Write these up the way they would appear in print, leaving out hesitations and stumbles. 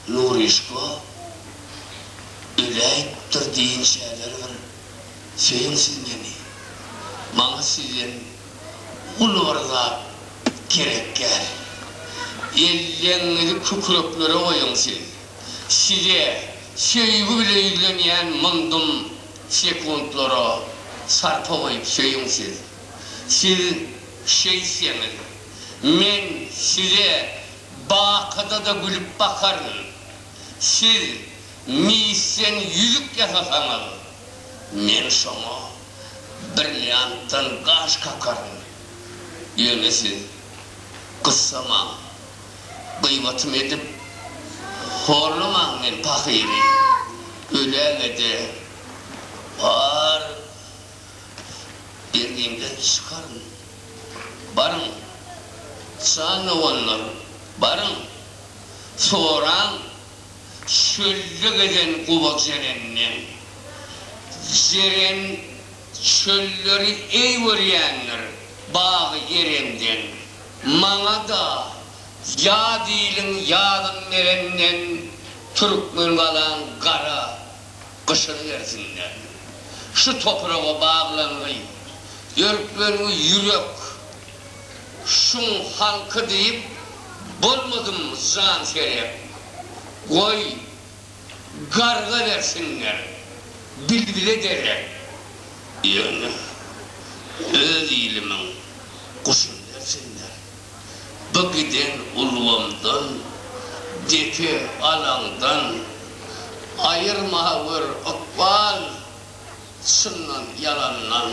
Nurişko üleyiptir deyin şeyler var. Söyün siz beni. Bana sizin ulvarda gerek gel. Ellerinizi kükröklere koyun siz. Size sevgi bile yüzleneyen mındım sekundlara sarpa koyup söyün siz. Siz şeyseniz, men size bakıda da gülüp bakarım. Siz miysen yüzük yasasanız, men şoma brilyanttan kaş kakarım. Yani siz kıssama, gıybatım edip horlaman men pakiri. Öyle de var birliğimden çıkarım. Barın, sana onlar, barın, soran, çöllük eden kubak zerenle, zeren çölleri eyvoriyenler, bağı yeremden, mana da, ya değilin yağın nerenden, Türkmen kalan kara, kışını versinler. Şu toprağa bağlanmayı, yörüklerini yürek, şun halkı deyip, bulmadım zan serep. Koy, garga versinler, bilbile dere. Yani, öz ilimin kuşun versinler. Bu giden ulvamdan, deki alandan, ayırma var akbal, sınnan yalanlan.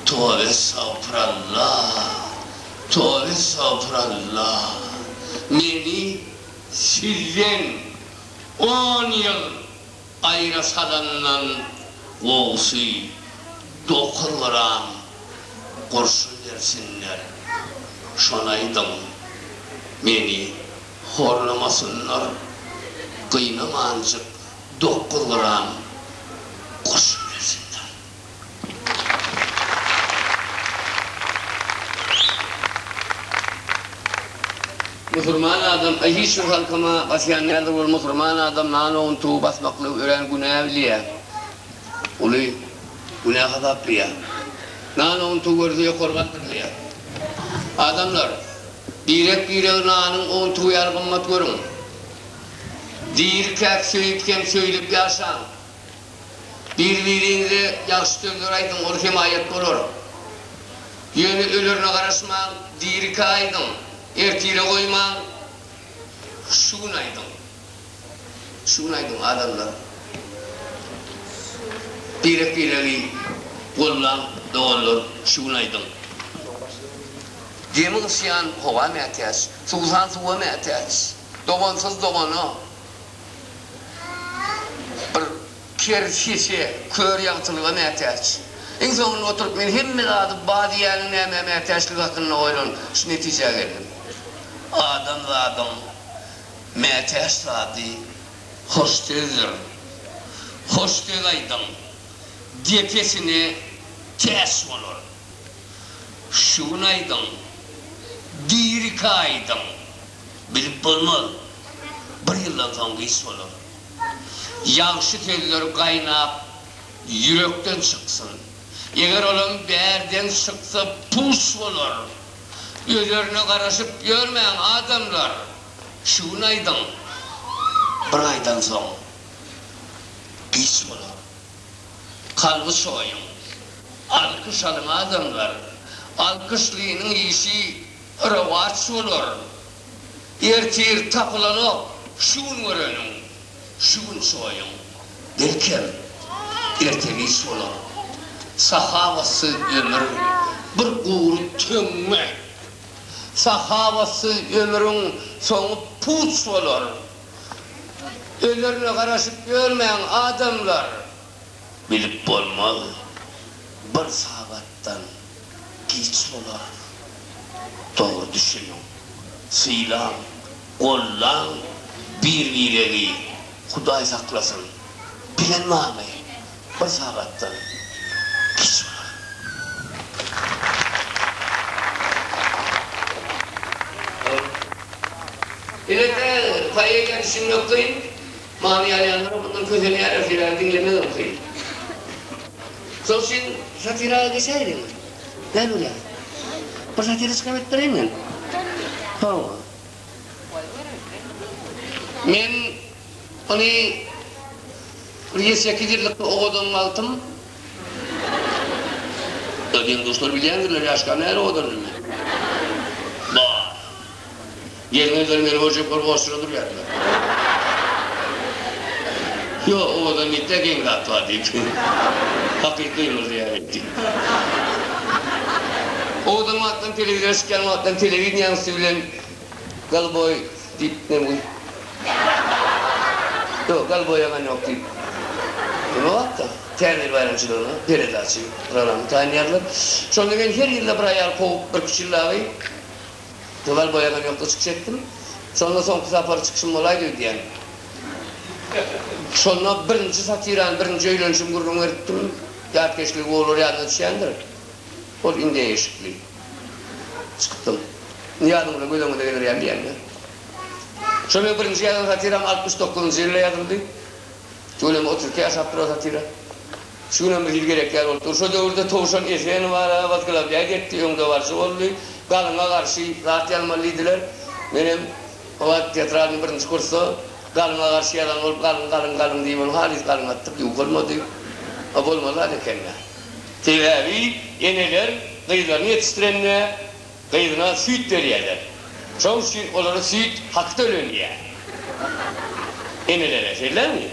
Tövbe estağfurullah, tövbe estağfurullah. Beni sizden 10 yıl ayrı salandan oğusu dokunuram, kurşun versinler. Şonaydım, beni horlamasınlar, kıynamancık dokunuram, kurşun versinler. Müslüman adam, hiç halkıma basyanlardır ol Müslüman adam nana ontuğu basmaklı öğren günahliye. Ulu günah adaplıya. Nana ontuğu gördüğü korgatlıya. Adamlar, direk nanın ontuğu yargınmat görün. Dirkep söyleyip yaşan. Birbirinize yaxşı sözler aytın, ol himayet olur. Yeni ölürüne karışman, dirke aydın. Ertiyle koyman, şunaydın adamlar. Birek kullan, doğulur, şunaydın. Demin siyan kova mehtiyaz, suğsan suğa mehtiyaz. Doğansız doğanı. Bir kerşişe, kör yaktılığa mehtiyaz. En sonunda oturup men hemme adı badiyenin neme mehtiyazlık hakkında oylun, şu netice geldim. Adam mehtiyaz adı hosteldir. Hostel aydın. Depesine tes olur. Şun aydın. Dirika aydın. Bilip bulmalı. Bir yıldan sonra iş olur. Yaxşı teller kaynap yürekten çıksın. Eğer olan berden çıksa pus olur. Gözlerine karışıp görmeyen adamlar şun aydın. Bir aydan sonra iş olur. Kalbi soyun. Alkış alın adamlar. Alkışlığının işi revaç olur. Ertir tapılanı şun verenin. Şun soyun. Derken erteli iş olur. Sahavası ömür bir kuğru tömme. Sahavası ömrün sonu pus olur. Ölürüne karışıp görmeyen adamlar bilip olmalı. Bir sahabattan geç olur. Doğru düşünün. Sıylan, kollan, birbirleri Kuday saklasın. Bilen mami bir sahabattan geç olur. İlete payaya düşünmek kıyın. Maniyayanlara bundan kötüleyen filan dinlemek kıyın. Sol için satira geçeydin. Ne böyle? Bir satira çıkamettireyim mi? Ha. Men onu Riyes yakıcılıkta oğudum altım. Ödeyim dostlar bilendirler, yaşkan her oğudan mı? Bah! Gelmezler beni hoca korboşuna duruyorlar. Yo, oğudan mitte gen katva deyip. Hakikiyimiz yani. Oğudan mattan televizyon çıkan mattan televizyon yansısı bilen Galboy deyip ne bu? Yok, Galboy'a ben yok deyip. Ne vakti? Terlir bayramçılığına, peredaçı, programı tanıyarlar. Sonra ben her yılda bir ayar kovup bir küçüllağı Galboy'a ben yokta çıkacaktım. Sonra son kısapar çıkışım olaydı diyen. Sonra birinci satiran, birinci öylönüşüm gurrunu öğrettim. Yatkeşlik olur yanına düşendir. O indi eşikliği. Çıktım. Niyadımda gülümü de gelir yani. Sonra birinci yazan satiram 69. yılda yazıldı. Gülümü otururken yaşaptır o satira. Şu gün bir yıl gerekler oldu. Şu dövrde Toğuşan Esen var, Vatkılabı'ya gitti, önde varsa oldu. Galına karşı rahat yanmalıydılar. Benim o tiyatralının birinci kursu, galına karşı yalan olup galın deyip onu halis galın attık, yok olmadı. O olmalılar da kendine. Tevavi, yeneler, kıyılarını yetiştirenler, kıyılarına süt veriyorlar. Çok için onlara süt hakta ölünüyor. Yenelere şeyler mi?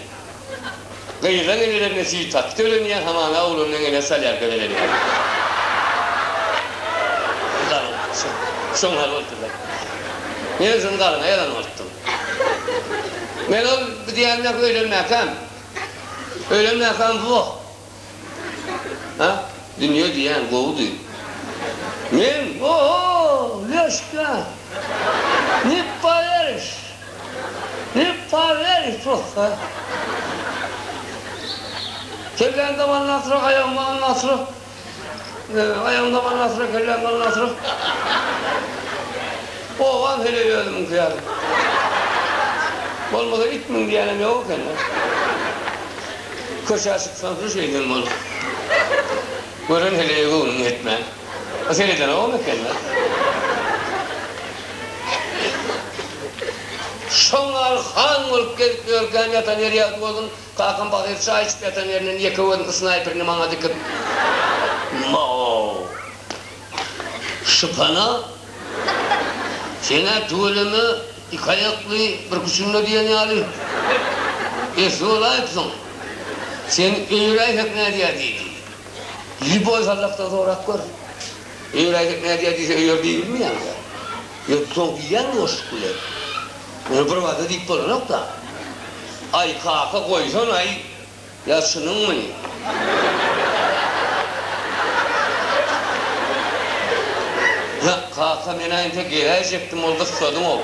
Kıyıdan enelerine süt hakta ölünüyor, hemen oğlunun eline salya arkadaşlar. Son hal oldular. Ben son kalına yalan oldu. Ben o diyenler ölünmekam. Ölünmekam bu. Ha? Dünya diyen kovdu. Men Ljöska. Ne pareriş profa. Kellende man nasra, ayağımdan nasra. Ayağımda man nasra, kellende man nasra. O an hele yöldüm kıyarım. Olmasa itmin diyenim yok kendine. Köşeye çıksan şu şeyden olur. Görün hele yığının etme. Aseleden o mu kendine? Şonlar han olup gelip görken yatan yeri yatı oldun. Kalkın bakır çay içip yatan yerinin yıkıvın sniperini bana dikip. Şıpana sene tuğulümü iki ayaklı bir kuşunla diyeni alayım. Esi olayıpsın. Sen öğreyek ne diye dedi. Liboy sallakta zorak gör. Öğreyek ne diye diyse öğür değil mi yani? Yok son giyen mi o şıkkılar? Onu bırvada deyip bana nokta. Ay kaka koysan ay yaşının mı? Ya kaka menayın tek gelecektim oldu susadım ol.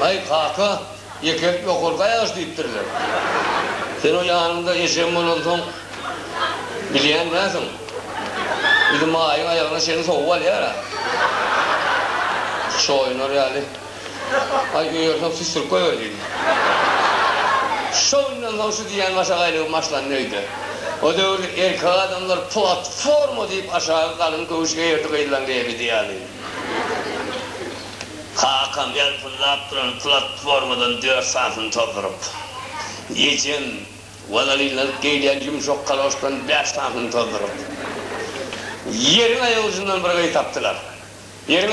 Ay kaka yekep yokurda yaş deyiptirler. Sen o yanında yaşam olursan bileyen nesin? Bizim ayın ayağına senin soğuk var ya. Şoyun yani. Ay görüyorsam süsürük koyuyordu. Şoyundan sonra şu diyen aşağıyla maçlan neydi? O dövrde erkek adamlar platformu deyip aşağı kalın kövüşke yerdi kıyılan diye yani. Hakan yer fırlat duran platformadan 4 santim topdurup. Yiyeceğim, valalıyla geyleyen yumuşak kaloştan 5 santim topdurup. Yerin ayağı ucundan bir kıyı taptılar. Yerin